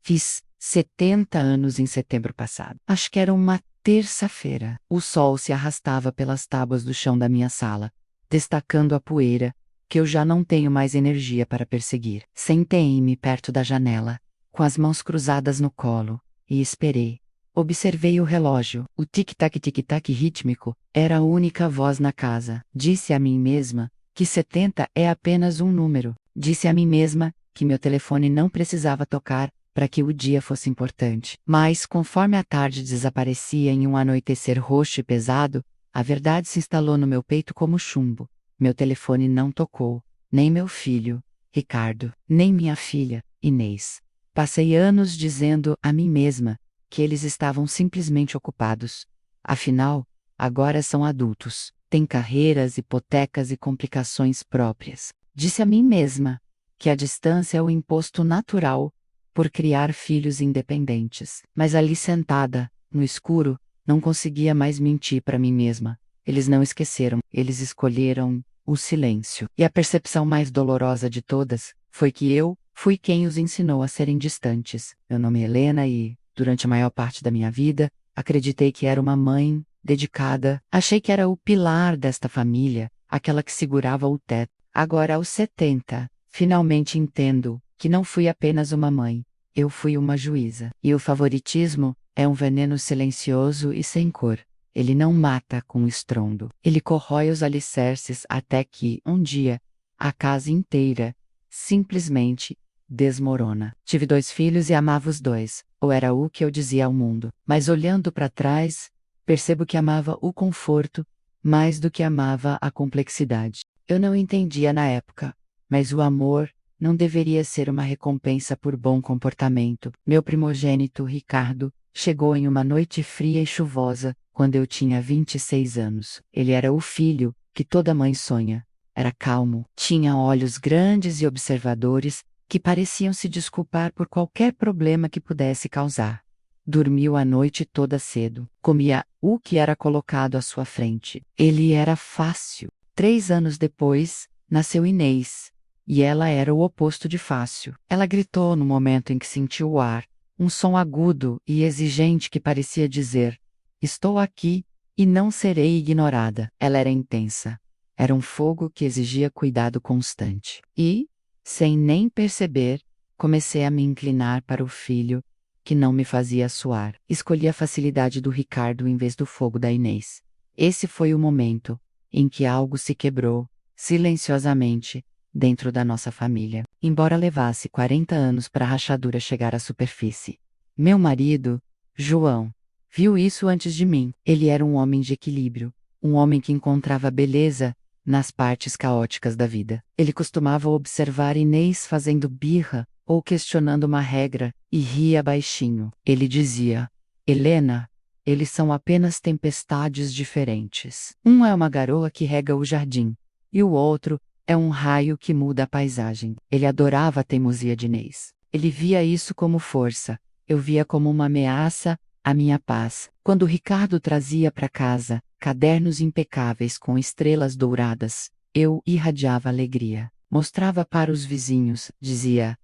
Fiz 70 anos em setembro passado. Acho que era uma terça-feira. O sol se arrastava pelas tábuas do chão da minha sala, destacando a poeira, que eu já não tenho mais energia para perseguir. Sentei-me perto da janela, com as mãos cruzadas no colo, e esperei. Observei o relógio. O tic-tac rítmico era a única voz na casa. Disse a mim mesma que 70 é apenas um número. Disse a mim mesma que meu telefone não precisava tocar para que o dia fosse importante. Mas, conforme a tarde desaparecia em um anoitecer roxo e pesado, a verdade se instalou no meu peito como chumbo. Meu telefone não tocou, nem meu filho, Ricardo, nem minha filha, Inês. Passei anos dizendo a mim mesma que eles estavam simplesmente ocupados. Afinal, agora são adultos, têm carreiras, hipotecas e complicações próprias. Disse a mim mesma que a distância é o imposto natural por criar filhos independentes. Mas ali sentada, no escuro, não conseguia mais mentir para mim mesma. Eles não esqueceram, eles escolheram o silêncio. E a percepção mais dolorosa de todas foi que eu fui quem os ensinou a serem distantes. Meu nome é Helena e, durante a maior parte da minha vida, acreditei que era uma mãe dedicada. Achei que era o pilar desta família, aquela que segurava o teto. Agora, aos 70, finalmente entendo que não fui apenas uma mãe. Eu fui uma juíza. E o favoritismo é um veneno silencioso e sem cor. Ele não mata com estrondo. Ele corrói os alicerces até que, um dia, a casa inteira simplesmente desmorona. Tive 2 filhos e amava os 2, ou era o que eu dizia ao mundo. Mas olhando para trás, percebo que amava o conforto mais do que amava a complexidade. Eu não entendia na época, mas o amor não deveria ser uma recompensa por bom comportamento. Meu primogênito, Ricardo, chegou em uma noite fria e chuvosa, quando eu tinha 26 anos. Ele era o filho que toda mãe sonha. Era calmo, tinha olhos grandes e observadores que pareciam se desculpar por qualquer problema que pudesse causar. Dormiu a noite toda cedo, comia o que era colocado à sua frente. Ele era fácil. 3 anos depois, nasceu Inês. E ela era o oposto de fácil. Ela gritou no momento em que sentiu o ar, um som agudo e exigente que parecia dizer: "Estou aqui e não serei ignorada." Ela era intensa. Era um fogo que exigia cuidado constante. E, sem nem perceber, comecei a me inclinar para o filho que não me fazia suar. Escolhi a facilidade do Ricardo em vez do fogo da Inês. Esse foi o momento em que algo se quebrou, silenciosamente, dentro da nossa família, embora levasse 40 anos para a rachadura chegar à superfície. Meu marido, João, viu isso antes de mim. Ele era um homem de equilíbrio, um homem que encontrava beleza nas partes caóticas da vida. Ele costumava observar Inês fazendo birra ou questionando uma regra e ria baixinho. Ele dizia: "Helena, eles são apenas tempestades diferentes. Um é uma garoa que rega o jardim, e o outro é um raio que muda a paisagem." Ele adorava a teimosia de Inês. Ele via isso como força. Eu via como uma ameaça à minha paz. Quando Ricardo trazia para casa cadernos impecáveis com estrelas douradas, eu irradiava alegria. Mostrava para os vizinhos, dizia: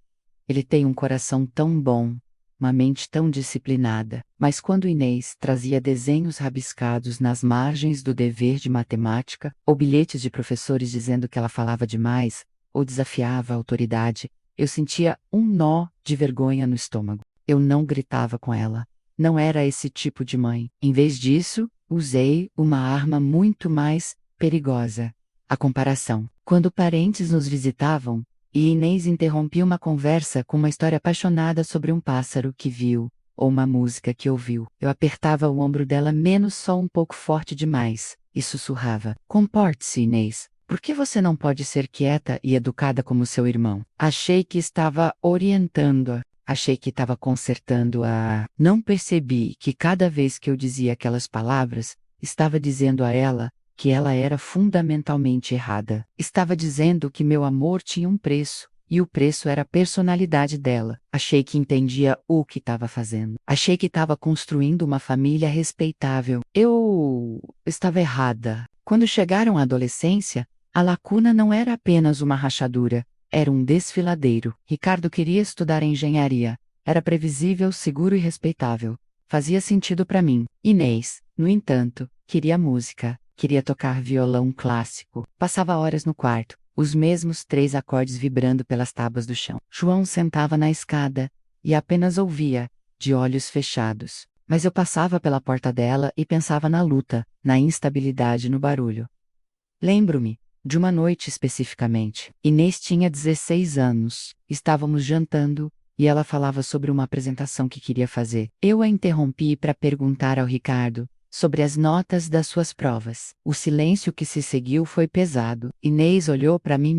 "Ele tem um coração tão bom, uma mente tão disciplinada." Mas quando Inês trazia desenhos rabiscados nas margens do dever de matemática, ou bilhetes de professores dizendo que ela falava demais, ou desafiava a autoridade, eu sentia um nó de vergonha no estômago. Eu não gritava com ela. Não era esse tipo de mãe. Em vez disso, usei uma arma muito mais perigosa: a comparação. Quando parentes nos visitavam, e Inês interrompia uma conversa com uma história apaixonada sobre um pássaro que viu, ou uma música que ouviu, eu apertava o ombro dela menos só um pouco forte demais, e sussurrava: "Comporte-se, Inês. Por que você não pode ser quieta e educada como seu irmão?" Achei que estava orientando-a. Achei que estava consertando-a. Não percebi que cada vez que eu dizia aquelas palavras, estava dizendo a ela que ela era fundamentalmente errada. Estava dizendo que meu amor tinha um preço, e o preço era a personalidade dela. Achei que entendia o que estava fazendo. Achei que estava construindo uma família respeitável. Eu estava errada. Quando chegaram à adolescência, a lacuna não era apenas uma rachadura, era um desfiladeiro. Ricardo queria estudar engenharia. Era previsível, seguro e respeitável. Fazia sentido para mim. Inês, no entanto, queria música, queria tocar violão clássico. Passava horas no quarto, os mesmos 3 acordes vibrando pelas tábuas do chão. João sentava na escada e apenas ouvia, de olhos fechados. Mas eu passava pela porta dela e pensava na luta, na instabilidade, no barulho. Lembro-me de uma noite especificamente. Inês tinha 16 anos. Estávamos jantando e ela falava sobre uma apresentação que queria fazer. Eu a interrompi para perguntar ao Ricardo sobre as notas das suas provas. O silêncio que se seguiu foi pesado. Inês olhou para mim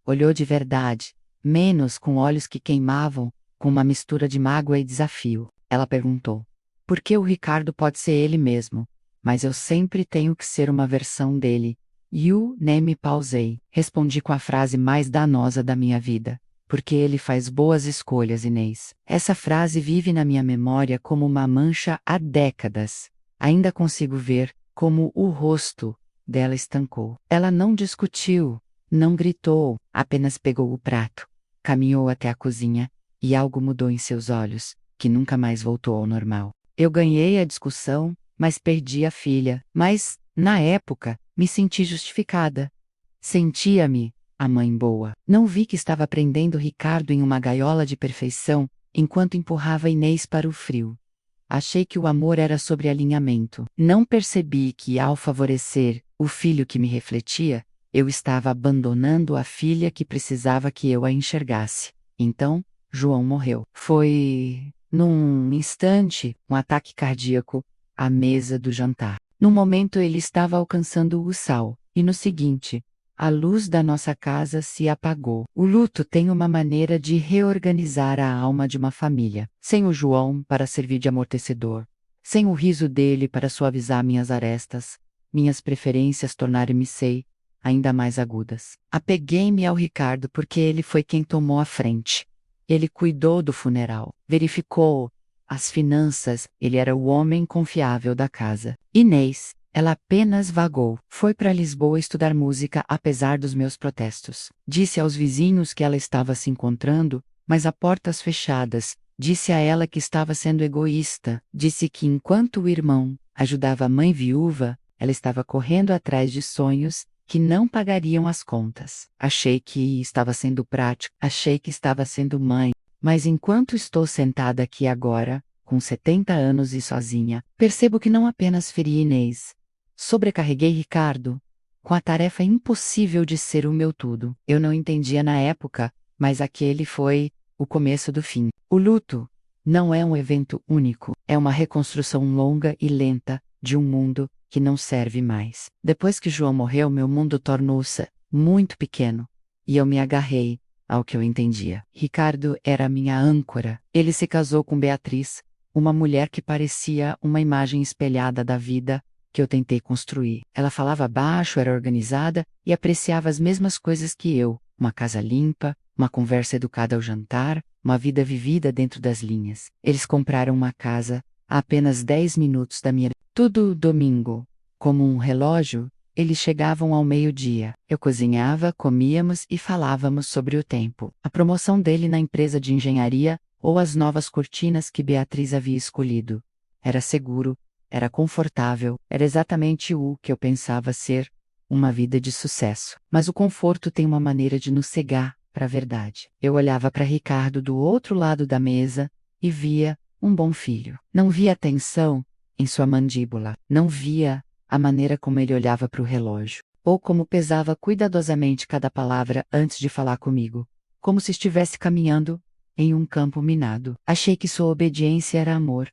olhou de verdade, menos com olhos que queimavam, com uma mistura de mágoa e desafio. Ela perguntou: por que o Ricardo pode ser ele mesmo, mas eu sempre tenho que ser uma versão dele? Nem me pausei. Respondi com a frase mais danosa da minha vida. Porque ele faz boas escolhas, Inês. Essa frase vive na minha memória como uma mancha há décadas. Ainda consigo ver como o rosto dela estancou. Ela não discutiu, não gritou, apenas pegou o prato, caminhou até a cozinha, e algo mudou em seus olhos, que nunca mais voltou ao normal. Eu ganhei a discussão, mas perdi a filha. Mas, na época, me senti justificada. Sentia-me a mãe boa. Não vi que estava prendendo Ricardo em uma gaiola de perfeição, enquanto empurrava Inês para o frio. Achei que o amor era sobre alinhamento. Não percebi que, ao favorecer o filho que me refletia, eu estava abandonando a filha que precisava que eu a enxergasse. Então, João morreu. Foi, num instante, um ataque cardíaco, à mesa do jantar. No momento ele estava alcançando o sal, e no seguinte, a luz da nossa casa se apagou. O luto tem uma maneira de reorganizar a alma de uma família. Sem o João para servir de amortecedor, sem o riso dele para suavizar minhas arestas, minhas preferências tornaram-se ainda mais agudas. Apeguei-me ao Ricardo porque ele foi quem tomou a frente. Ele cuidou do funeral, verificou as finanças, ele era o homem confiável da casa. Inês, ela apenas vagou. Foi para Lisboa estudar música apesar dos meus protestos. Disse aos vizinhos que ela estava se encontrando, mas a portas fechadas. Disse a ela que estava sendo egoísta. Disse que enquanto o irmão ajudava a mãe viúva, ela estava correndo atrás de sonhos que não pagariam as contas. Achei que estava sendo prática, achei que estava sendo mãe. Mas enquanto estou sentada aqui agora, com 70 anos e sozinha, percebo que não apenas feri Inês. Sobrecarreguei Ricardo com a tarefa impossível de ser o meu tudo. Eu não entendia na época, mas aquele foi o começo do fim. O luto não é um evento único, é uma reconstrução longa e lenta de um mundo que não serve mais. Depois que João morreu, meu mundo tornou-se muito pequeno, e eu me agarrei ao que eu entendia. Ricardo era minha âncora. Ele se casou com Beatriz, uma mulher que parecia uma imagem espelhada da vida que eu tentei construir. Ela falava baixo, era organizada e apreciava as mesmas coisas que eu: uma casa limpa, uma conversa educada ao jantar, uma vida vivida dentro das linhas. Eles compraram uma casa a apenas 10 minutos da minha. Todo domingo, como um relógio, eles chegavam ao meio-dia. Eu cozinhava, comíamos e falávamos sobre o tempo, a promoção dele na empresa de engenharia ou as novas cortinas que Beatriz havia escolhido. Era seguro, era confortável, era exatamente o que eu pensava ser uma vida de sucesso. Mas o conforto tem uma maneira de nos cegar para a verdade. Eu olhava para Ricardo do outro lado da mesa e via um bom filho. Não via a tensão em sua mandíbula, não via a maneira como ele olhava para o relógio, ou como pesava cuidadosamente cada palavra antes de falar comigo, como se estivesse caminhando em um campo minado. Achei que sua obediência era amor.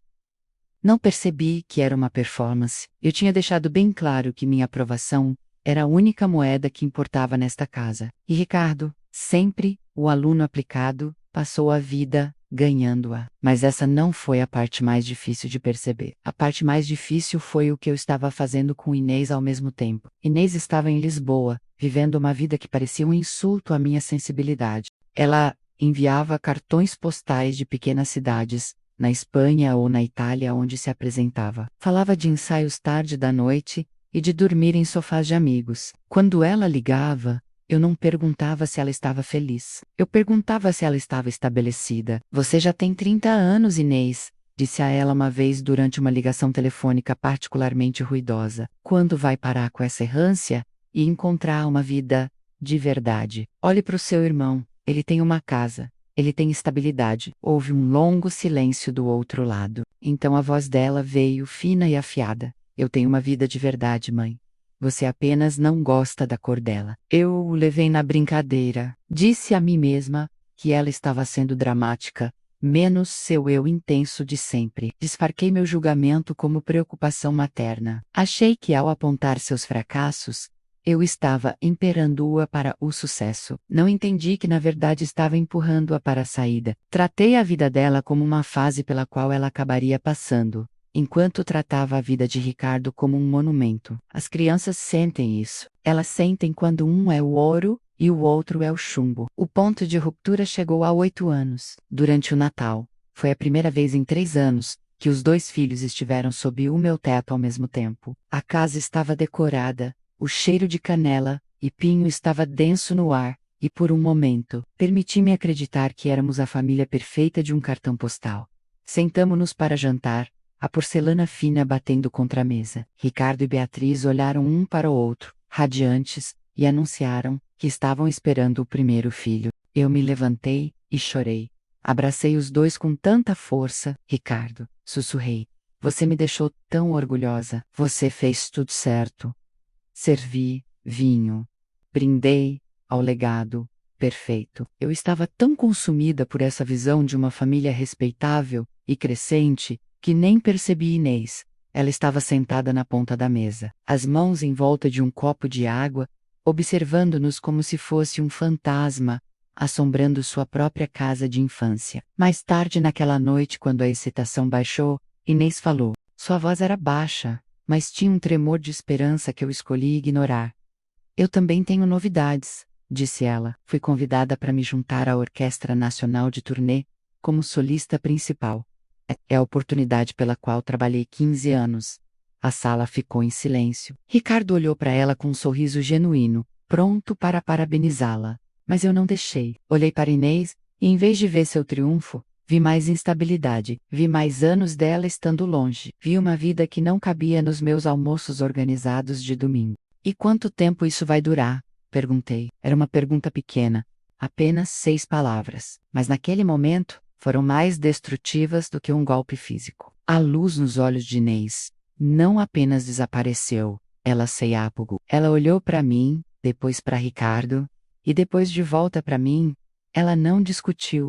Não percebi que era uma performance. Eu tinha deixado bem claro que minha aprovação era a única moeda que importava nesta casa. E Ricardo, sempre o aluno aplicado, passou a vida ganhando-a. Mas essa não foi a parte mais difícil de perceber. A parte mais difícil foi o que eu estava fazendo com Inês ao mesmo tempo. Inês estava em Lisboa, vivendo uma vida que parecia um insulto à minha sensibilidade. Ela enviava cartões postais de pequenas cidades, na Espanha ou na Itália onde se apresentava. Falava de ensaios tarde da noite e de dormir em sofás de amigos. Quando ela ligava, Eu não perguntava se ela estava feliz. Eu perguntava se ela estava estabelecida. Você já tem 30 anos, Inês, disse a ela uma vez durante uma ligação telefônica particularmente ruidosa. Quando vai parar com essa errância e encontrar uma vida de verdade? Olhe para o seu irmão. Ele tem uma casa. Ele tem estabilidade. Houve um longo silêncio do outro lado. Então a voz dela veio fina e afiada. Eu tenho uma vida de verdade, mãe. Você apenas não gosta da cor dela. Eu o levei na brincadeira. Disse a mim mesma que ela estava sendo dramática, menos seu eu intenso de sempre. Disfarquei meu julgamento como preocupação materna. Achei que ao apontar seus fracassos, eu estava imperando-a para o sucesso. Não entendi que na verdade estava empurrando-a para a saída. Tratei a vida dela como uma fase pela qual ela acabaria passando, enquanto tratava a vida de Ricardo como um monumento. As crianças sentem isso. Elas sentem quando um é o ouro e o outro é o chumbo. O ponto de ruptura chegou a 8 anos. Durante o Natal, foi a primeira vez em 3 anos que os 2 filhos estiveram sob o meu teto ao mesmo tempo. A casa estava decorada, o cheiro de canela e pinho estava denso no ar, e por um momento, permiti-me acreditar que éramos a família perfeita de um cartão postal. Sentamo-nos para jantar, a porcelana fina batendo contra a mesa. Ricardo e Beatriz olharam um para o outro, radiantes, e anunciaram que estavam esperando o primeiro filho. Eu me levantei e chorei. Abracei os dois com tanta força. Ricardo, sussurrei. Você me deixou tão orgulhosa. Você fez tudo certo. Servi vinho. Brindei ao legado perfeito. Eu estava tão consumida por essa visão de uma família respeitável e crescente que nem percebi Inês. Ela estava sentada na ponta da mesa, as mãos em volta de um copo de água, observando-nos como se fosse um fantasma, assombrando sua própria casa de infância. Mais tarde naquela noite, quando a excitação baixou, Inês falou. Sua voz era baixa, mas tinha um tremor de esperança que eu escolhi ignorar. Eu também tenho novidades, disse ela. Fui convidada para me juntar à Orquestra Nacional de Turnê, como solista principal. É a oportunidade pela qual trabalhei 15 anos. A sala ficou em silêncio. Ricardo olhou para ela com um sorriso genuíno, pronto para parabenizá-la. Mas eu não deixei. Olhei para Inês, e em vez de ver seu triunfo, vi mais instabilidade, vi mais anos dela estando longe, vi uma vida que não cabia nos meus almoços organizados de domingo. E quanto tempo isso vai durar? Perguntei. Era uma pergunta pequena, apenas 6 palavras, mas naquele momento, foram mais destrutivas do que um golpe físico. A luz nos olhos de Inês não apenas desapareceu, ela se apagou. Ela olhou para mim, depois para Ricardo, e depois de volta para mim. Ela não discutiu,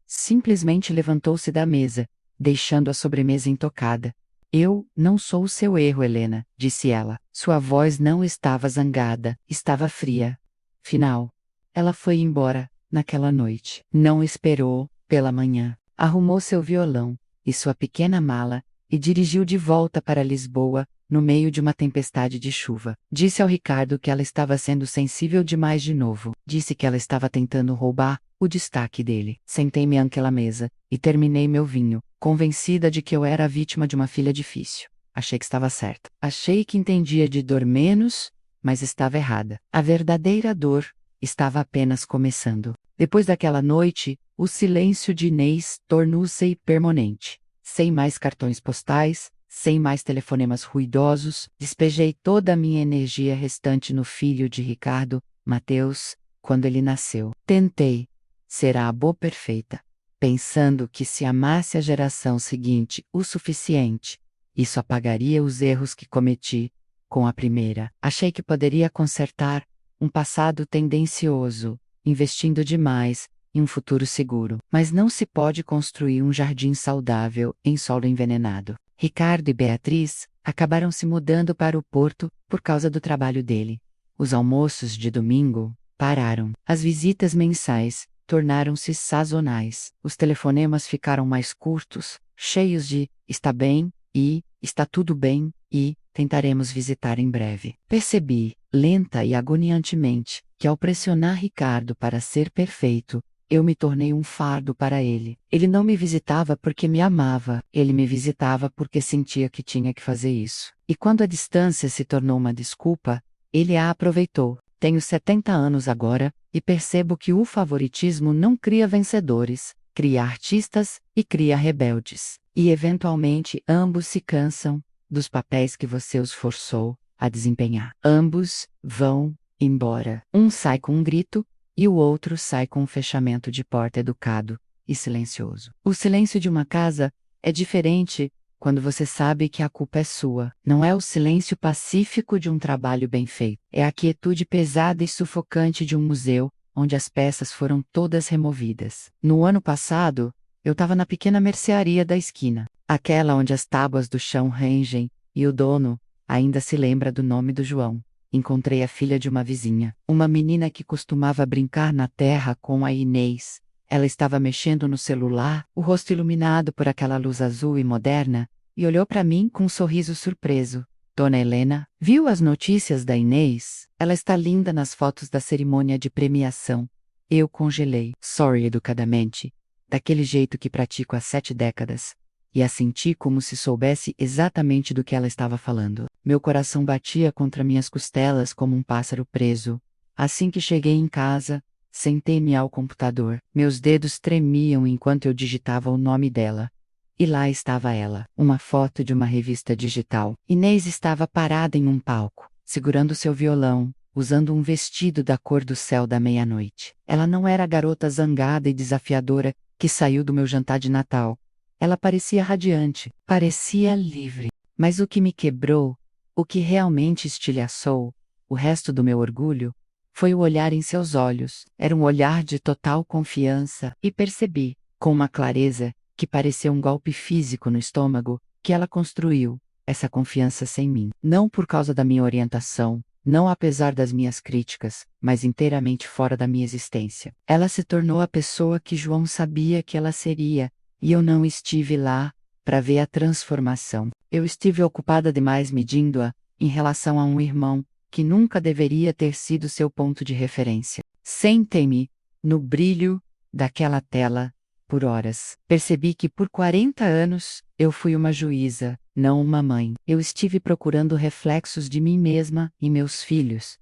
simplesmente levantou-se da mesa, deixando a sobremesa intocada. Eu não sou o seu erro, Helena, disse ela. Sua voz não estava zangada, estava fria. Final. Ela foi embora, naquela noite. Não esperou, pela manhã. Arrumou seu violão e sua pequena mala, e dirigiu de volta para Lisboa, no meio de uma tempestade de chuva. Disse ao Ricardo que ela estava sendo sensível demais de novo. Disse que ela estava tentando roubar o destaque dele. Sentei-me àquela mesa e terminei meu vinho, convencida de que eu era a vítima de uma filha difícil. Achei que estava certa. Achei que entendia de dor menos, mas estava errada. A verdadeira dor estava apenas começando. Depois daquela noite, o silêncio de Inês tornou-se permanente. Sem mais cartões postais, sem mais telefonemas ruidosos, despejei toda a minha energia restante no filho de Ricardo, Mateus, quando ele nasceu. Tentei ser a avó perfeita, pensando que se amasse a geração seguinte o suficiente, isso apagaria os erros que cometi com a primeira. Achei que poderia consertar um passado tendencioso, investindo demais em um futuro seguro. Mas não se pode construir um jardim saudável em solo envenenado. Ricardo e Beatriz acabaram se mudando para o Porto por causa do trabalho dele. Os almoços de domingo pararam. As visitas mensais tornaram-se sazonais. Os telefonemas ficaram mais curtos, cheios de "está bem" e "está tudo bem" e "tentaremos visitar em breve". Percebi, lenta e agoniantemente, que ao pressionar Ricardo para ser perfeito, eu me tornei um fardo para ele. Ele não me visitava porque me amava, ele me visitava porque sentia que tinha que fazer isso. E quando a distância se tornou uma desculpa, ele a aproveitou. Tenho 70 anos agora, e percebo que o favoritismo não cria vencedores, cria artistas e cria rebeldes. E eventualmente ambos se cansam dos papéis que você os forçou a desempenhar. Ambos vão embora. Um sai com um grito e o outro sai com um fechamento de porta educado e silencioso. O silêncio de uma casa é diferente quando você sabe que a culpa é sua. Não é o silêncio pacífico de um trabalho bem feito. É a quietude pesada e sufocante de um museu onde as peças foram todas removidas. No ano passado, eu estava na pequena mercearia da esquina, aquela onde as tábuas do chão rangem e o dono ainda se lembra do nome do João. Encontrei a filha de uma vizinha, uma menina que costumava brincar na terra com a Inês. Ela estava mexendo no celular, o rosto iluminado por aquela luz azul e moderna, e olhou para mim com um sorriso surpreso. Dona Helena, viu as notícias da Inês? Ela está linda nas fotos da cerimônia de premiação. Eu congelei, sorry educadamente, daquele jeito que pratico há 7 décadas, e a senti como se soubesse exatamente do que ela estava falando. Meu coração batia contra minhas costelas como um pássaro preso. Assim que cheguei em casa, sentei-me ao computador. Meus dedos tremiam enquanto eu digitava o nome dela. E lá estava ela, uma foto de uma revista digital. Inês estava parada em um palco, segurando seu violão, usando um vestido da cor do céu da meia-noite. Ela não era a garota zangada e desafiadora que saiu do meu jantar de Natal. Ela parecia radiante, parecia livre. Mas o que me quebrou, o que realmente estilhaçou o resto do meu orgulho, foi o olhar em seus olhos. Era um olhar de total confiança, e percebi, com uma clareza que pareceu um golpe físico no estômago, que ela construiu essa confiança sem mim. Não por causa da minha orientação, não apesar das minhas críticas, mas inteiramente fora da minha existência. Ela se tornou a pessoa que João sabia que ela seria, e eu não estive lá para ver a transformação. Eu estive ocupada demais medindo-a em relação a um irmão que nunca deveria ter sido seu ponto de referência. Sentei-me no brilho daquela tela por horas. Percebi que por 40 anos eu fui uma juíza, não uma mãe. Eu estive procurando reflexos de mim mesma e meus filhos.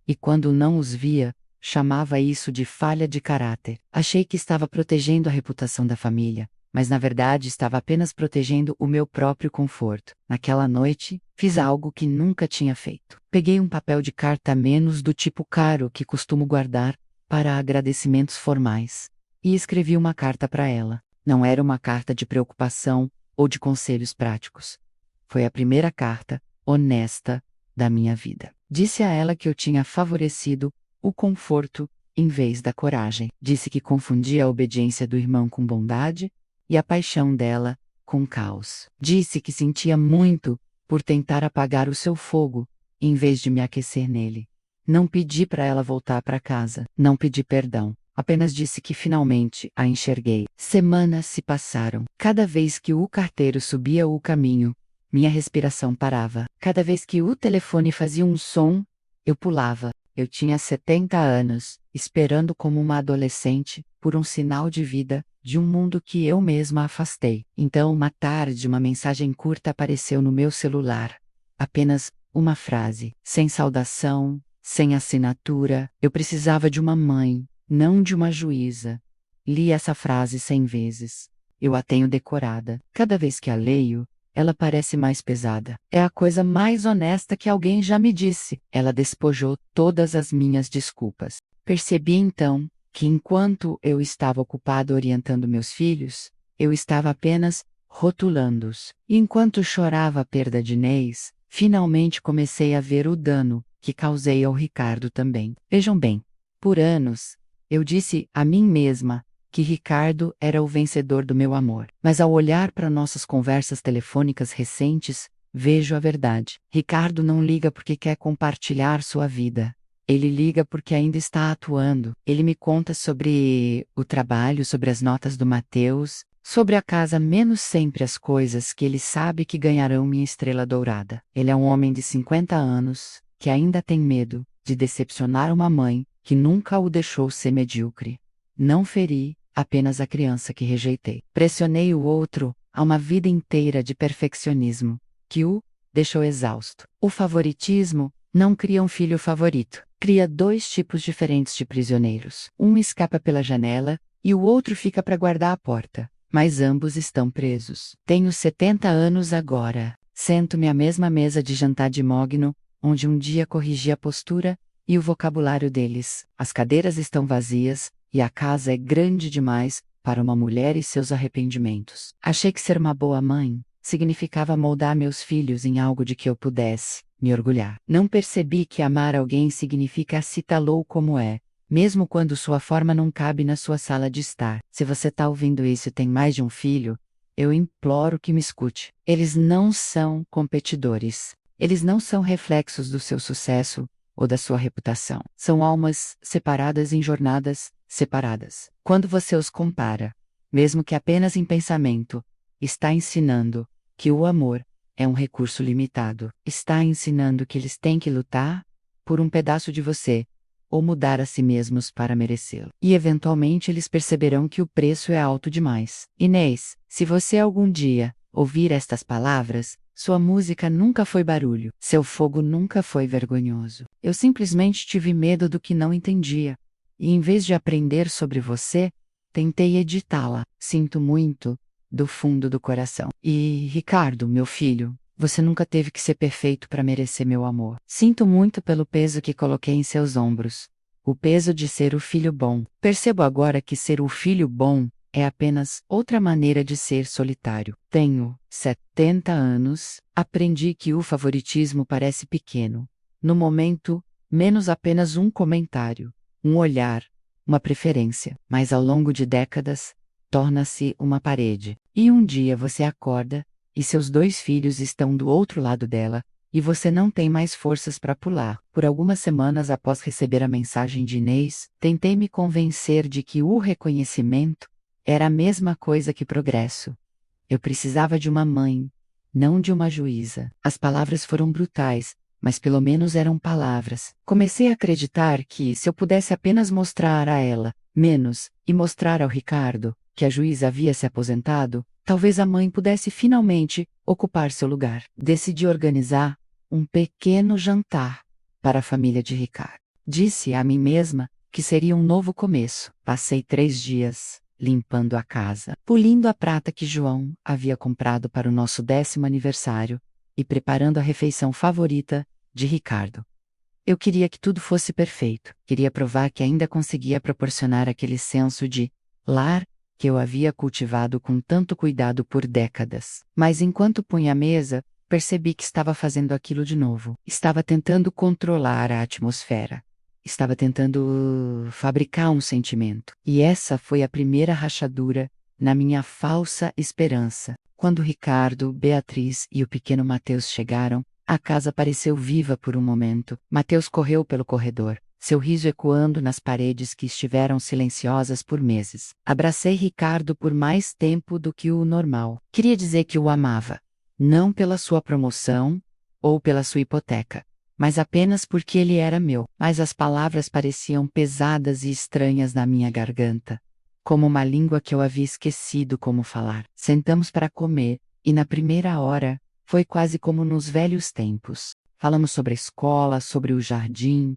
E quando não os via, chamava isso de falha de caráter. Achei que estava protegendo a reputação da família, mas na verdade estava apenas protegendo o meu próprio conforto. Naquela noite, fiz algo que nunca tinha feito. Peguei um papel de carta menos do tipo caro que costumo guardar para agradecimentos formais e escrevi uma carta para ela. Não era uma carta de preocupação ou de conselhos práticos. Foi a primeira carta honesta da minha vida. Disse a ela que eu tinha favorecido o conforto em vez da coragem. Disse que confundia a obediência do irmão com bondade e a paixão dela com caos. Disse que sentia muito por tentar apagar o seu fogo, em vez de me aquecer nele. Não pedi para ela voltar para casa. Não pedi perdão. Apenas disse que finalmente a enxerguei. Semanas se passaram. Cada vez que o carteiro subia o caminho, minha respiração parava. Cada vez que o telefone fazia um som, eu pulava. Eu tinha 70 anos, esperando como uma adolescente, por um sinal de vida, de um mundo que eu mesma afastei. Então uma tarde uma mensagem curta apareceu no meu celular. Apenas uma frase, sem saudação, sem assinatura. Eu precisava de uma mãe, não de uma juíza. Li essa frase 100 vezes. Eu a tenho decorada. Cada vez que a leio, ela parece mais pesada. É a coisa mais honesta que alguém já me disse. Ela despojou todas as minhas desculpas. Percebi então que enquanto eu estava ocupado orientando meus filhos, eu estava apenas rotulando-os. E enquanto chorava a perda de Inês, finalmente comecei a ver o dano que causei ao Ricardo também. Vejam bem, por anos, eu disse a mim mesma que Ricardo era o vencedor do meu amor. Mas ao olhar para nossas conversas telefônicas recentes, vejo a verdade. Ricardo não liga porque quer compartilhar sua vida. Ele liga porque ainda está atuando. Ele me conta sobre o trabalho, sobre as notas do Mateus, sobre a casa, menos sempre as coisas que ele sabe que ganharão minha estrela dourada. Ele é um homem de 50 anos, que ainda tem medo de decepcionar uma mãe que nunca o deixou ser medíocre. Não feri apenas a criança que rejeitei. Pressionei o outro a uma vida inteira de perfeccionismo, que o deixou exausto. O favoritismo não cria um filho favorito. cria dois tipos diferentes de prisioneiros. Um escapa pela janela e o outro fica para guardar a porta. Mas ambos estão presos. Tenho 70 anos agora. Sento-me à mesma mesa de jantar de mogno, onde um dia corrigi a postura e o vocabulário deles. As cadeiras estão vazias e a casa é grande demais para uma mulher e seus arrependimentos. Achei que ser uma boa mãe significava moldar meus filhos em algo de que eu pudesse me orgulhar. Não percebi que amar alguém significa aceitá-lo como é, mesmo quando sua forma não cabe na sua sala de estar. Se você está ouvindo isso e tem mais de um filho, eu imploro que me escute. Eles não são competidores. Eles não são reflexos do seu sucesso ou da sua reputação. São almas separadas em jornadas separadas. Quando você os compara, mesmo que apenas em pensamento, está ensinando que o amor é um recurso limitado. Está ensinando que eles têm que lutar por um pedaço de você, ou mudar a si mesmos para merecê-lo. E eventualmente eles perceberão que o preço é alto demais. Inês, se você algum dia ouvir estas palavras, sua música nunca foi barulho, seu fogo nunca foi vergonhoso. Eu simplesmente tive medo do que não entendia. E em vez de aprender sobre você, tentei editá-la. Sinto muito, do fundo do coração. E, Ricardo, meu filho, você nunca teve que ser perfeito para merecer meu amor. Sinto muito pelo peso que coloquei em seus ombros. O peso de ser o filho bom. Percebo agora que ser o filho bom é apenas outra maneira de ser solitário. Tenho 70 anos, aprendi que o favoritismo parece pequeno. No momento, menos apenas um comentário, um olhar, uma preferência. Mas ao longo de décadas, torna-se uma parede. E um dia você acorda, e seus dois filhos estão do outro lado dela, e você não tem mais forças para pular. Por algumas semanas após receber a mensagem de Inês, tentei me convencer de que o reconhecimento era a mesma coisa que progresso. Eu precisava de uma mãe, não de uma juíza. As palavras foram brutais, mas pelo menos eram palavras. Comecei a acreditar que, se eu pudesse apenas mostrar a ela menos, e mostrar ao Ricardo que a juíza havia se aposentado, talvez a mãe pudesse finalmente ocupar seu lugar. Decidi organizar um pequeno jantar para a família de Ricardo. Disse a mim mesma que seria um novo começo. Passei 3 dias limpando a casa, polindo a prata que João havia comprado para o nosso 10º aniversário e preparando a refeição favorita de Ricardo. Eu queria que tudo fosse perfeito. Queria provar que ainda conseguia proporcionar aquele senso de lar que eu havia cultivado com tanto cuidado por décadas. Mas enquanto punha a mesa, percebi que estava fazendo aquilo de novo. Estava tentando controlar a atmosfera. Estava tentando fabricar um sentimento. E essa foi a primeira rachadura na minha falsa esperança. Quando Ricardo, Beatriz e o pequeno Mateus chegaram, a casa pareceu viva por um momento. Mateus correu pelo corredor, seu riso ecoando nas paredes que estiveram silenciosas por meses. Abracei Ricardo por mais tempo do que o normal. Queria dizer que o amava, não pela sua promoção ou pela sua hipoteca, mas apenas porque ele era meu. Mas as palavras pareciam pesadas e estranhas na minha garganta, como uma língua que eu havia esquecido como falar. Sentamos para comer, e na primeira hora, foi quase como nos velhos tempos. Falamos sobre a escola, sobre o jardim,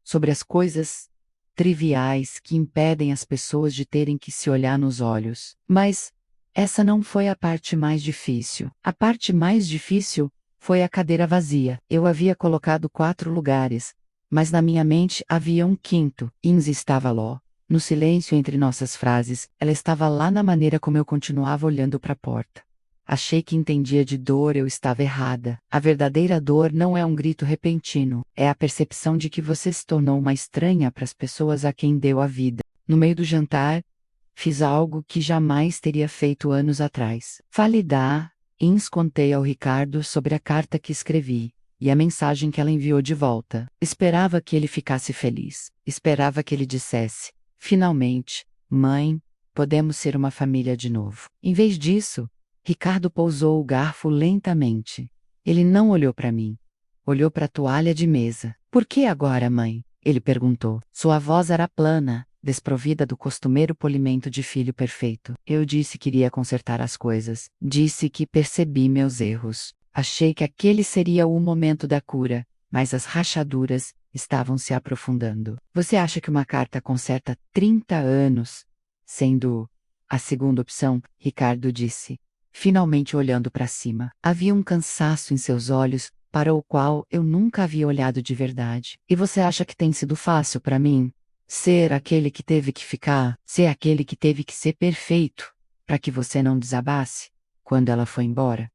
sobre as coisas triviais que impedem as pessoas de terem que se olhar nos olhos. Mas essa não foi a parte mais difícil. A parte mais difícil foi a cadeira vazia. Eu havia colocado 4 lugares, mas na minha mente havia um quinto. Inês estava lá, no silêncio entre nossas frases. Ela estava lá na maneira como eu continuava olhando para a porta. Achei que entendia de dor, eu estava errada. A verdadeira dor não é um grito repentino, é a percepção de que você se tornou uma estranha para as pessoas a quem deu a vida. No meio do jantar, fiz algo que jamais teria feito anos atrás. Contei ao Ricardo sobre a carta que escrevi, e a mensagem que ela enviou de volta. Esperava que ele ficasse feliz. Esperava que ele dissesse: finalmente, mãe, podemos ser uma família de novo. Em vez disso, Ricardo pousou o garfo lentamente. Ele não olhou para mim. Olhou para a toalha de mesa. Por que agora, mãe? Ele perguntou. Sua voz era plana, desprovida do costumeiro polimento de filho perfeito. Eu disse que iria consertar as coisas. Disse que percebi meus erros. Achei que aquele seria o momento da cura, mas as rachaduras estavam se aprofundando. Você acha que uma carta conserta 30 anos? Sendo a segunda opção, Ricardo disse, finalmente olhando para cima. Havia um cansaço em seus olhos, para o qual eu nunca havia olhado de verdade. E você acha que tem sido fácil para mim? Ser aquele que teve que ficar, ser aquele que teve que ser perfeito, para que você não desabasse? Quando ela foi embora,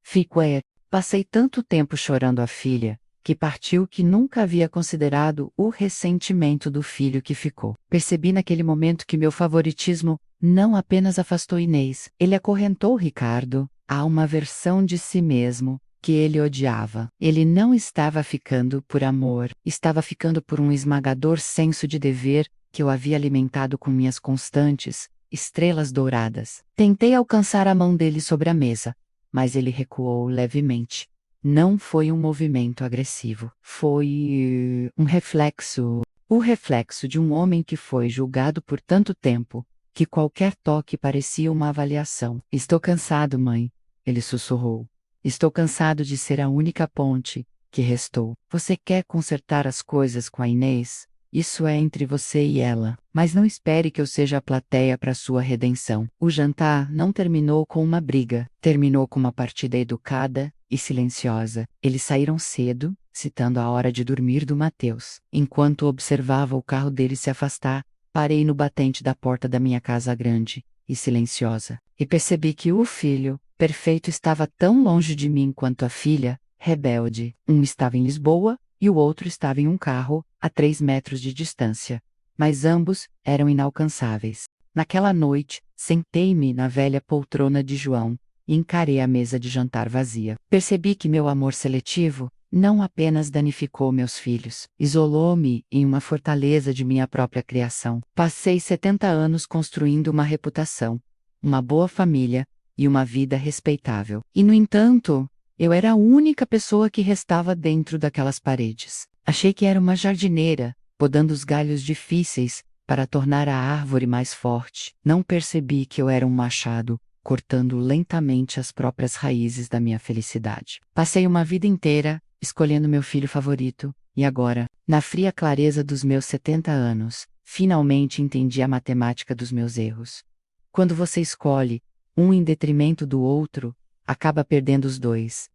passei tanto tempo chorando a filha, que partiu, que nunca havia considerado o ressentimento do filho que ficou. Percebi naquele momento que meu favoritismo não apenas afastou Inês, ele acorrentou Ricardo a uma versão de si mesmo que ele odiava. Ele não estava ficando por amor, estava ficando por um esmagador senso de dever que eu havia alimentado com minhas constantes estrelas douradas. Tentei alcançar a mão dele sobre a mesa, mas ele recuou levemente. Não foi um movimento agressivo, foi um reflexo. O reflexo de um homem que foi julgado por tanto tempo, que qualquer toque parecia uma avaliação. Estou cansado, mãe, ele sussurrou. Estou cansado de ser a única ponte que restou. Você quer consertar as coisas com a Inês? Isso é entre você e ela. Mas não espere que eu seja a plateia para sua redenção. O jantar não terminou com uma briga. Terminou com uma partida educada e silenciosa. Eles saíram cedo, citando a hora de dormir do Mateus. Enquanto observava o carro dele se afastar, parei no batente da porta da minha casa grande e silenciosa. E percebi que o filho perfeito estava tão longe de mim quanto a filha rebelde. Um estava em Lisboa e o outro estava em um carro, a 3 metros de distância. Mas ambos eram inalcançáveis. Naquela noite, sentei-me na velha poltrona de João e encarei a mesa de jantar vazia. Percebi que meu amor seletivo não apenas danificou meus filhos, isolou-me em uma fortaleza de minha própria criação. Passei 70 anos construindo uma reputação, uma boa família e uma vida respeitável. E, no entanto, eu era a única pessoa que restava dentro daquelas paredes. Achei que era uma jardineira, podando os galhos difíceis para tornar a árvore mais forte. Não percebi que eu era um machado, cortando lentamente as próprias raízes da minha felicidade. Passei uma vida inteira escolhendo meu filho favorito, e agora, na fria clareza dos meus 70 anos, finalmente entendi a matemática dos meus erros. Quando você escolhe um em detrimento do outro, acaba perdendo os dois.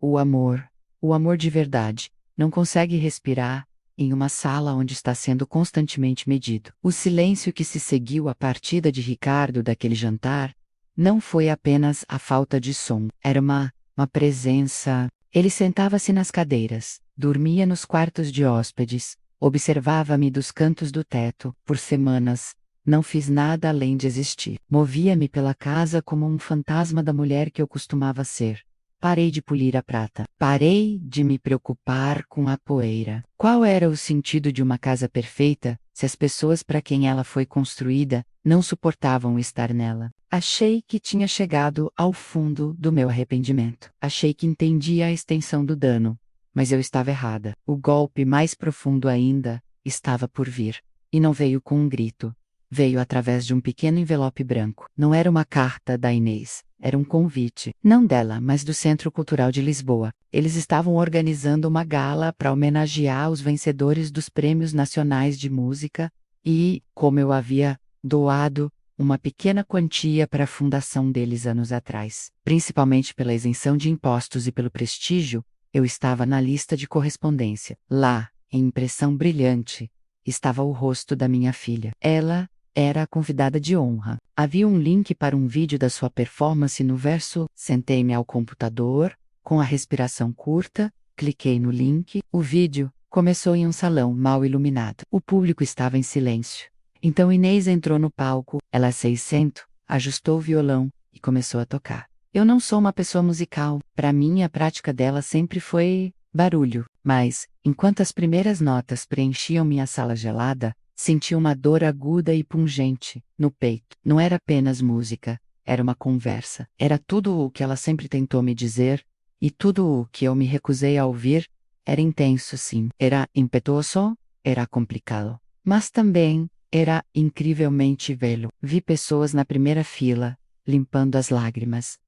O amor de verdade, não consegue respirar em uma sala onde está sendo constantemente medido. O silêncio que se seguiu à partida de Ricardo daquele jantar não foi apenas a falta de som, era uma presença. Ele sentava-se nas cadeiras, dormia nos quartos de hóspedes, observava-me dos cantos do teto. Por semanas, não fiz nada além de existir. Movia-me pela casa como um fantasma da mulher que eu costumava ser. Parei de polir a prata. Parei de me preocupar com a poeira. Qual era o sentido de uma casa perfeita, se as pessoas para quem ela foi construída não suportavam estar nela? Achei que tinha chegado ao fundo do meu arrependimento. Achei que entendia a extensão do dano, mas eu estava errada. O golpe mais profundo ainda estava por vir. E não veio com um grito. Veio através de um pequeno envelope branco. Não era uma carta da Inês, era um convite. Não dela, mas do Centro Cultural de Lisboa. Eles estavam organizando uma gala para homenagear os vencedores dos Prêmios Nacionais de Música e, como eu havia doado uma pequena quantia para a fundação deles anos atrás, principalmente pela isenção de impostos e pelo prestígio, eu estava na lista de correspondência. Lá, em impressão brilhante, estava o rosto da minha filha. Ela era a convidada de honra. Havia um link para um vídeo da sua performance no verso. Sentei-me ao computador, com a respiração curta, cliquei no link. O vídeo começou em um salão mal iluminado. O público estava em silêncio. Então Inês entrou no palco, ela se sentou, ajustou o violão e começou a tocar. Eu não sou uma pessoa musical, para mim a prática dela sempre foi barulho, mas, enquanto as primeiras notas preenchiam minha sala gelada, senti uma dor aguda e pungente no peito. Não era apenas música, era uma conversa. Era tudo o que ela sempre tentou me dizer, e tudo o que eu me recusei a ouvir. Era intenso, sim. Era impetuoso, era complicado. Mas também era incrivelmente velho. Vi pessoas na primeira fila, limpando as lágrimas.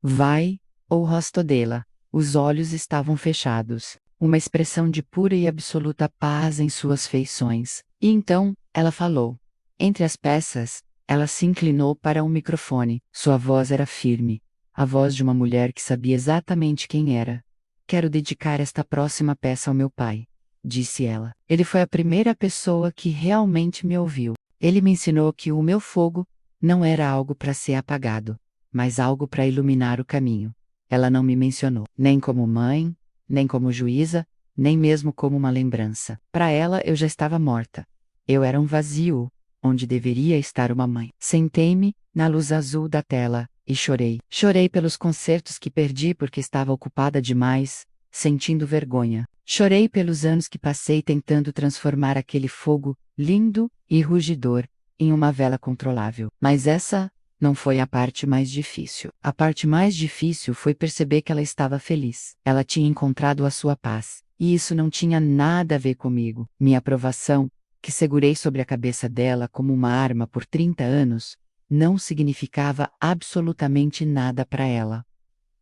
O rosto dela. Os olhos estavam fechados. uma expressão de pura e absoluta paz em suas feições. E então, ela falou. Entre as peças, ela se inclinou para um microfone. Sua voz era firme, a voz de uma mulher que sabia exatamente quem era. Quero dedicar esta próxima peça ao meu pai, disse ela. Ele foi a primeira pessoa que realmente me ouviu. Ele me ensinou que o meu fogo não era algo para ser apagado, mas algo para iluminar o caminho. Ela não me mencionou, nem como mãe, nem como juíza, nem mesmo como uma lembrança. Para ela, eu já estava morta. Eu era um vazio, onde deveria estar uma mãe. Sentei-me na luz azul da tela e chorei. Chorei pelos concertos que perdi porque estava ocupada demais, sentindo vergonha. Chorei pelos anos que passei tentando transformar aquele fogo, lindo e rugidor, em uma vela controlável. Mas essa não foi a parte mais difícil. A parte mais difícil foi perceber que ela estava feliz. Ela tinha encontrado a sua paz. E isso não tinha nada a ver comigo. Minha aprovação, que segurei sobre a cabeça dela como uma arma por 30 anos, não significava absolutamente nada para ela.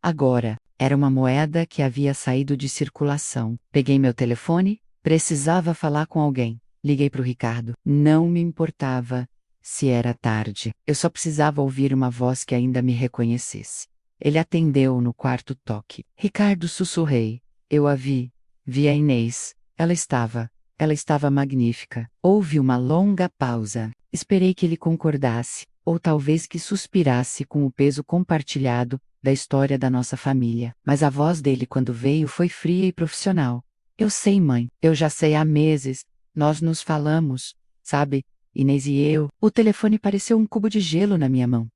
Agora, era uma moeda que havia saído de circulação. Peguei meu telefone, precisava falar com alguém. Liguei para o Ricardo. Não me importava se era tarde. Eu só precisava ouvir uma voz que ainda me reconhecesse. Ele atendeu no quarto toque. Ricardo, sussurrei. Eu a vi. Vi a Inês. Ela estava magnífica. Houve uma longa pausa. Esperei que ele concordasse, ou talvez que suspirasse com o peso compartilhado da história da nossa família. Mas a voz dele quando veio foi fria e profissional. Eu sei, mãe. Eu já sei há meses. Nós nos falamos, sabe? Inês e eu. O telefone pareceu um cubo de gelo na minha mão.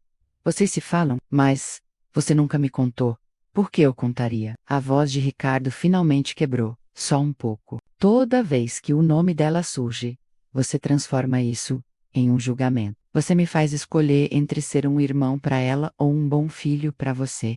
Vocês se falam, mas você nunca me contou. Por que eu contaria? A voz de Ricardo finalmente quebrou. Só um pouco. Toda vez que o nome dela surge, você transforma isso em um julgamento. Você me faz escolher entre ser um irmão para ela ou um bom filho para você.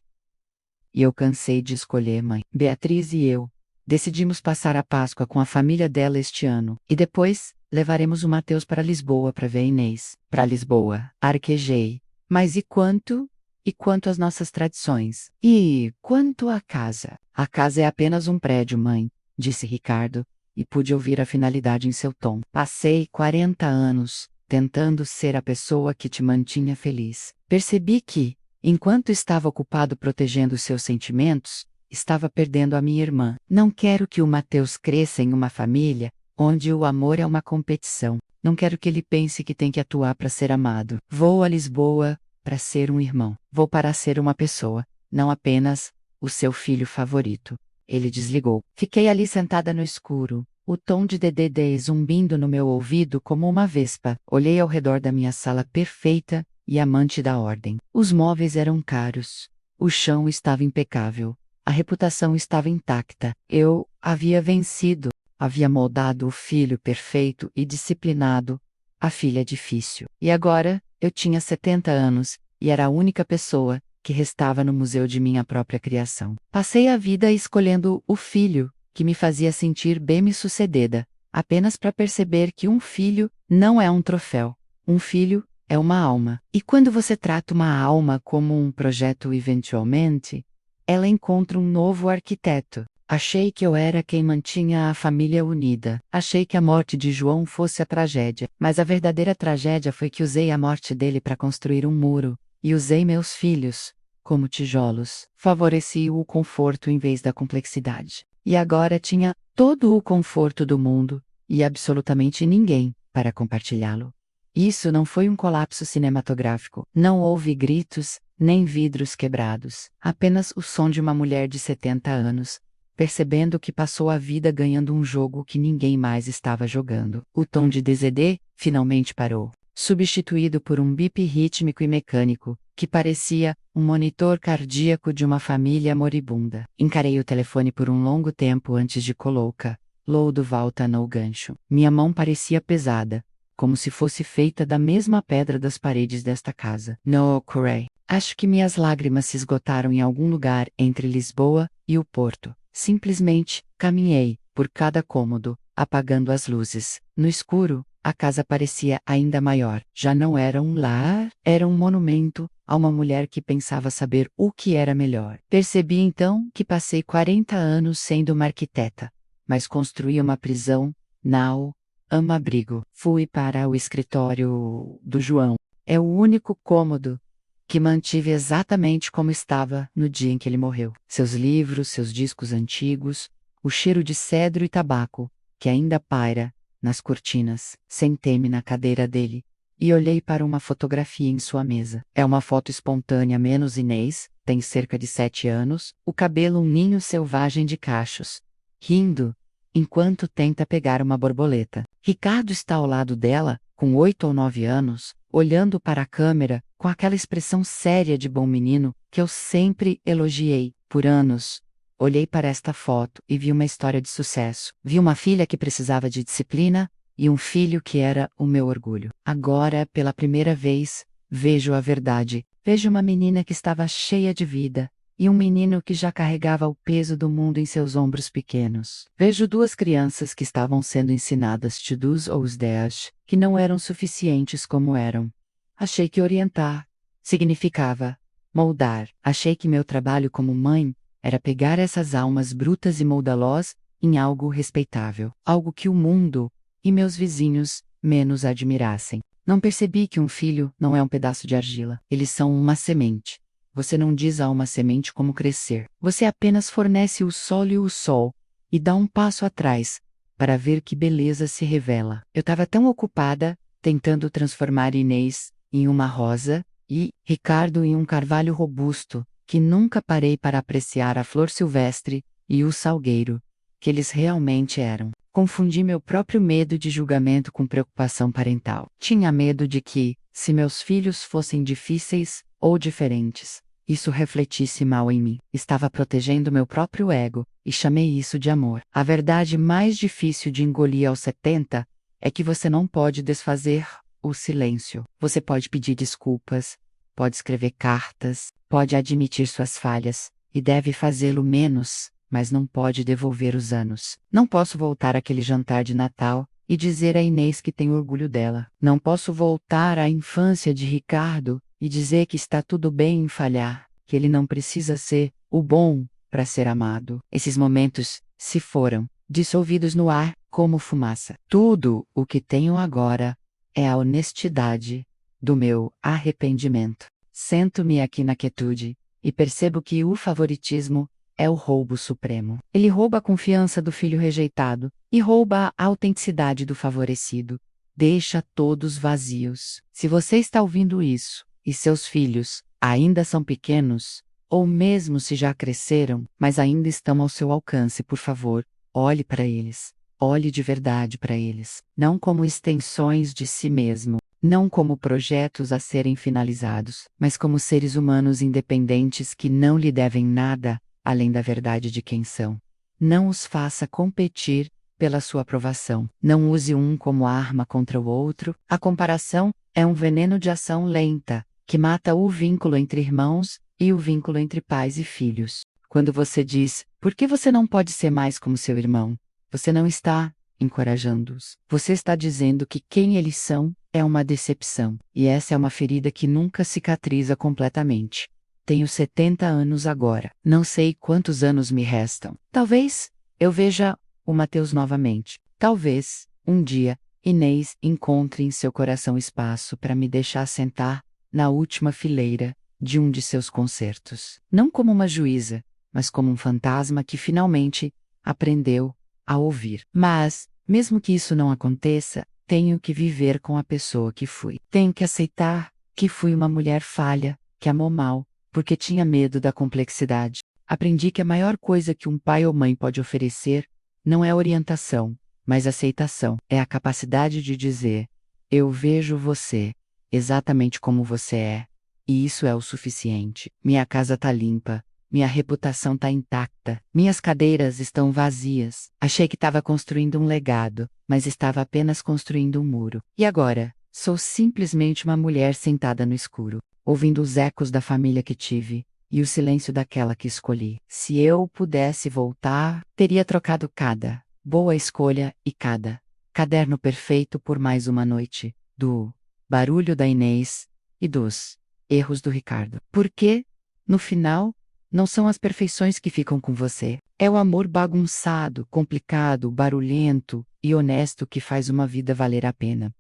E eu cansei de escolher, mãe. Beatriz e eu decidimos passar a Páscoa com a família dela este ano. E depois, levaremos o Mateus para Lisboa para ver a Inês. Para Lisboa. Arquejei. Mas e quanto? E quanto às nossas tradições? E quanto à casa? A casa é apenas um prédio, mãe, disse Ricardo, e pude ouvir a finalidade em seu tom. Passei 40 anos tentando ser a pessoa que te mantinha feliz. Percebi que, enquanto estava ocupado protegendo seus sentimentos, estava perdendo a minha irmã. Não quero que o Mateus cresça em uma família onde o amor é uma competição. Não quero que ele pense que tem que atuar para ser amado. Vou a Lisboa para ser um irmão. Vou para ser uma pessoa, não apenas o seu filho favorito. Ele desligou. Fiquei ali sentada no escuro, o tom de DDD zumbindo no meu ouvido como uma vespa. Olhei ao redor da minha sala perfeita e amante da ordem. Os móveis eram caros. O chão estava impecável. A reputação estava intacta. Eu havia vencido. Havia moldado o filho perfeito e disciplinado, a filha difícil. E agora, eu tinha 70 anos, e era a única pessoa que restava no museu de minha própria criação. Passei a vida escolhendo o filho, que me fazia sentir bem-sucedida, apenas para perceber que um filho não é um troféu. Um filho é uma alma. E quando você trata uma alma como um projeto eventualmente, ela encontra um novo arquiteto. Achei que eu era quem mantinha a família unida. Achei que a morte de João fosse a tragédia. Mas a verdadeira tragédia foi que usei a morte dele para construir um muro. E usei meus filhos como tijolos. Favoreci o conforto em vez da complexidade. E agora tinha todo o conforto do mundo e absolutamente ninguém para compartilhá-lo. Isso não foi um colapso cinematográfico. Não houve gritos, nem vidros quebrados. Apenas o som de uma mulher de 70 anos, percebendo que passou a vida ganhando um jogo que ninguém mais estava jogando. O tom de DZD finalmente parou, substituído por um bip rítmico e mecânico, que parecia um monitor cardíaco de uma família moribunda. Encarei o telefone por um longo tempo antes de colocar. Lodo volta no gancho. Minha mão parecia pesada, como se fosse feita da mesma pedra das paredes desta casa. No, Corey. Acho que minhas lágrimas se esgotaram em algum lugar entre Lisboa e o Porto. Simplesmente, caminhei, por cada cômodo, apagando as luzes. No escuro, a casa parecia ainda maior. Já não era um lar, era um monumento a uma mulher que pensava saber o que era melhor. Percebi então que passei 40 anos sendo uma arquiteta, mas construí uma prisão, não, abrigo. Fui para o escritório do João. É o único cômodo que mantive exatamente como estava no dia em que ele morreu. Seus livros, seus discos antigos, o cheiro de cedro e tabaco, que ainda paira nas cortinas. Sentei-me na cadeira dele e olhei para uma fotografia em sua mesa. É uma foto espontânea menos Inês, tem cerca de 7 anos, o cabelo um ninho selvagem de cachos, rindo, enquanto tenta pegar uma borboleta. Ricardo está ao lado dela, com 8 ou 9 anos, olhando para a câmera, com aquela expressão séria de bom menino que eu sempre elogiei por anos. Olhei para esta foto e vi uma história de sucesso. Vi uma filha que precisava de disciplina e um filho que era o meu orgulho. Agora, pela primeira vez, vejo a verdade. Vejo uma menina que estava cheia de vida e um menino que já carregava o peso do mundo em seus ombros pequenos. Vejo duas crianças que estavam sendo ensinadas to-dos ou os dash, que não eram suficientes como eram. Achei que orientar significava moldar. Achei que meu trabalho como mãe era pegar essas almas brutas e moldá-las em algo respeitável, algo que o mundo e meus vizinhos menos admirassem. Não percebi que um filho não é um pedaço de argila. Eles são uma semente. Você não diz a uma semente como crescer. Você apenas fornece o solo e o sol, e dá um passo atrás, para ver que beleza se revela. Eu estava tão ocupada, tentando transformar Inês em uma rosa, e Ricardo em um carvalho robusto, que nunca parei para apreciar a flor silvestre e o salgueiro, que eles realmente eram. Confundi meu próprio medo de julgamento com preocupação parental. Tinha medo de que, se meus filhos fossem difíceis ou diferentes, isso refletisse mal em mim. Estava protegendo meu próprio ego, e chamei isso de amor. A verdade mais difícil de engolir aos 70 é que você não pode desfazer o silêncio. Você pode pedir desculpas, pode escrever cartas, pode admitir suas falhas, e deve fazê-lo menos, mas não pode devolver os anos. Não posso voltar àquele jantar de Natal e dizer a Inês que tenho orgulho dela. Não posso voltar à infância de Ricardo e dizer que está tudo bem em falhar, que ele não precisa ser o bom para ser amado. Esses momentos se foram, dissolvidos no ar, como fumaça. Tudo o que tenho agora é a honestidade do meu arrependimento. Sento-me aqui na quietude e percebo que o favoritismo é o roubo supremo. Ele rouba a confiança do filho rejeitado e rouba a autenticidade do favorecido. Deixa todos vazios. Se você está ouvindo isso, e seus filhos ainda são pequenos, ou mesmo se já cresceram, mas ainda estão ao seu alcance, por favor, olhe para eles. Olhe de verdade para eles. Não como extensões de si mesmo, não como projetos a serem finalizados, mas como seres humanos independentes que não lhe devem nada, além da verdade de quem são. Não os faça competir pela sua aprovação. Não use um como arma contra o outro. A comparação é um veneno de ação lenta, que mata o vínculo entre irmãos e o vínculo entre pais e filhos. Quando você diz, por que você não pode ser mais como seu irmão? Você não está encorajando-os. Você está dizendo que quem eles são é uma decepção. E essa é uma ferida que nunca cicatriza completamente. Tenho 70 anos agora. Não sei quantos anos me restam. Talvez eu veja o Mateus novamente. Talvez, um dia, Inês encontre em seu coração espaço para me deixar sentar na última fileira de um de seus concertos. Não como uma juíza, mas como um fantasma que finalmente aprendeu a ouvir. Mas, mesmo que isso não aconteça, tenho que viver com a pessoa que fui. Tenho que aceitar que fui uma mulher falha, que amou mal, porque tinha medo da complexidade. Aprendi que a maior coisa que um pai ou mãe pode oferecer não é orientação, mas aceitação. É a capacidade de dizer, eu vejo você, exatamente como você é, e isso é o suficiente. Minha casa tá limpa. Minha reputação tá intacta. Minhas cadeiras estão vazias. Achei que estava construindo um legado, mas estava apenas construindo um muro. E agora, sou simplesmente uma mulher sentada no escuro, ouvindo os ecos da família que tive e o silêncio daquela que escolhi. Se eu pudesse voltar, teria trocado cada boa escolha e cada caderno perfeito por mais uma noite do barulho da Inês e dos erros do Ricardo. Porque, no final, não são as perfeições que ficam com você, É o amor bagunçado, complicado, barulhento e honesto que faz uma vida valer a pena.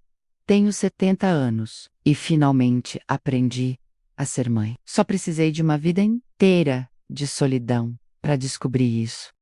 Tenho 70 anos e finalmente aprendi a ser mãe. Só precisei de uma vida inteira de solidão para descobrir isso.